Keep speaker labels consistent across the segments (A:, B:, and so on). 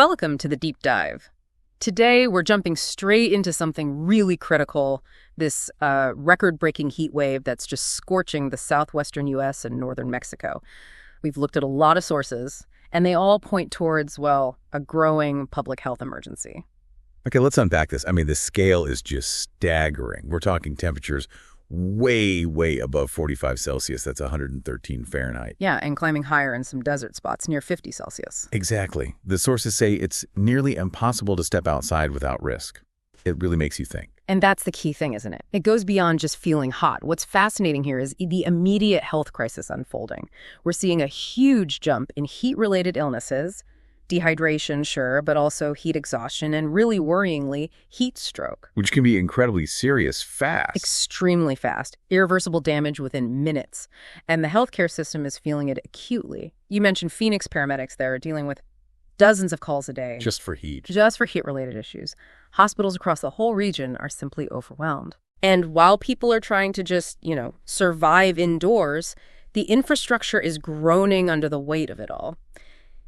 A: Welcome to the Deep Dive. Today, we're jumping straight into something really critical, this record-breaking heat wave that's just scorching the southwestern U.S. and northern Mexico. We've looked at a lot of sources, and they all point towards, well, a growing public health emergency.
B: Okay, let's unpack this. I mean, the scale is just staggering. We're talking temperatures way, way above 45 Celsius. That's 113 Fahrenheit.
A: Yeah, and climbing higher in some desert spots near 50 Celsius.
B: Exactly. The sources say it's nearly impossible to step outside without risk. It really makes you think.
A: And that's the key thing, isn't it? It goes beyond just feeling hot. What's fascinating here is the immediate health crisis unfolding. We're seeing a huge jump in heat-related illnesses, dehydration, sure, but also heat exhaustion, and really worryingly, heat stroke.
B: Which can be incredibly serious fast.
A: Extremely fast. Irreversible damage within minutes. And the healthcare system is feeling it acutely. You mentioned Phoenix paramedics there dealing with dozens of calls a day.
B: Just for heat.
A: Just for heat-related issues. Hospitals across the whole region are simply overwhelmed. And while people are trying to just, survive indoors, the infrastructure is groaning under the weight of it all.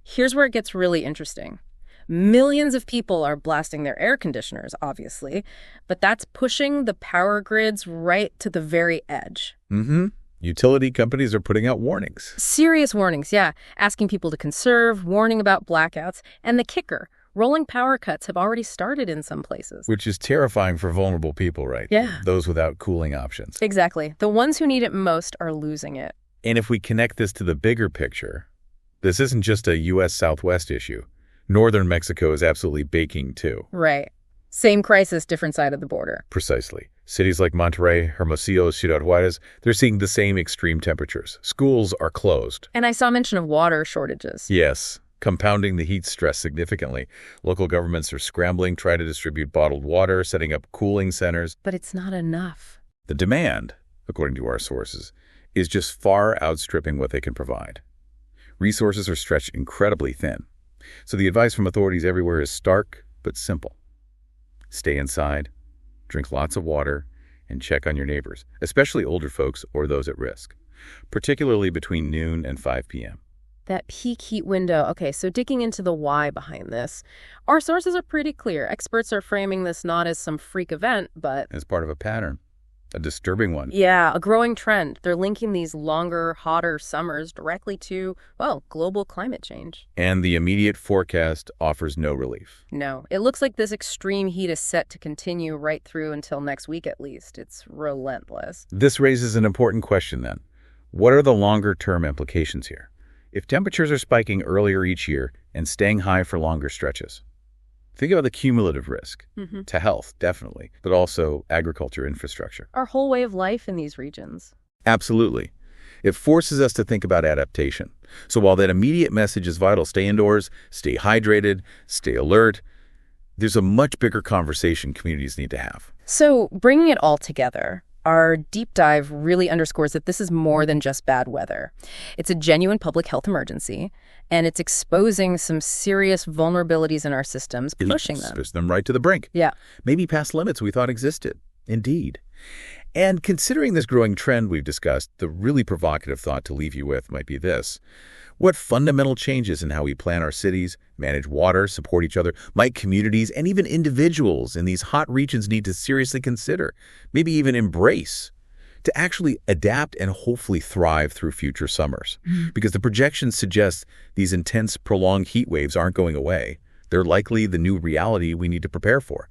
A: Here's where it gets really interesting. Millions of people are blasting their air conditioners, obviously, but that's pushing the power grids right to the very edge.
B: Mm-hmm. Utility companies are putting out warnings.
A: Serious warnings, yeah. Asking people to conserve, warning about blackouts, and the kicker, rolling power cuts have already started in some places.
B: Which is terrifying for vulnerable people, right?
A: Yeah.
B: Those without cooling options.
A: Exactly. The ones who need it most are losing it.
B: And if we connect this to the bigger picture, this isn't just a U.S. Southwest issue. Northern Mexico is absolutely baking, too.
A: Right. Same crisis, different side of the border.
B: Precisely. Cities like Monterrey, Hermosillo, Ciudad Juarez, they're seeing the same extreme temperatures. Schools are closed.
A: And I saw mention of water shortages.
B: Yes, compounding the heat stress significantly. Local governments are scrambling, trying to distribute bottled water, setting up cooling centers.
A: But it's not enough.
B: The demand, according to our sources, is just far outstripping what they can provide. Resources are stretched incredibly thin. So the advice from authorities everywhere is stark but simple. Stay inside, drink lots of water, and check on your neighbors, especially older folks or those at risk, particularly between noon and 5 p.m.
A: That peak heat window. Okay, so digging into the why behind this, our sources are pretty clear. Experts are framing this not as some freak event, but
B: as part of a pattern. A disturbing one.
A: Yeah, a growing trend. They're linking these longer, hotter summers directly to, well, global climate change.
B: And the immediate forecast offers no relief.
A: No. It looks like this extreme heat is set to continue right through until next week at least. It's relentless.
B: This raises an important question then. What are the longer-term implications here? If temperatures are spiking earlier each year and staying high for longer stretches, think about the cumulative risk to health, definitely, but also agriculture infrastructure.
A: Our whole way of life in these regions.
B: Absolutely. It forces us to think about adaptation. So while that immediate message is vital, stay indoors, stay hydrated, stay alert, there's a much bigger conversation communities need to have.
A: So bringing it all together, our deep dive really underscores that this is more than just bad weather. It's a genuine public health emergency, and it's exposing some serious vulnerabilities in our systems, pushing them
B: right to the brink.
A: Yeah.
B: Maybe past limits we thought existed. Indeed. And considering this growing trend we've discussed, the really provocative thought to leave you with might be this. What fundamental changes in how we plan our cities, manage water, support each other, might communities and even individuals in these hot regions need to seriously consider, maybe even embrace, to actually adapt and hopefully thrive through future summers? Because the projections suggest these intense, prolonged heat waves aren't going away. They're likely the new reality we need to prepare for.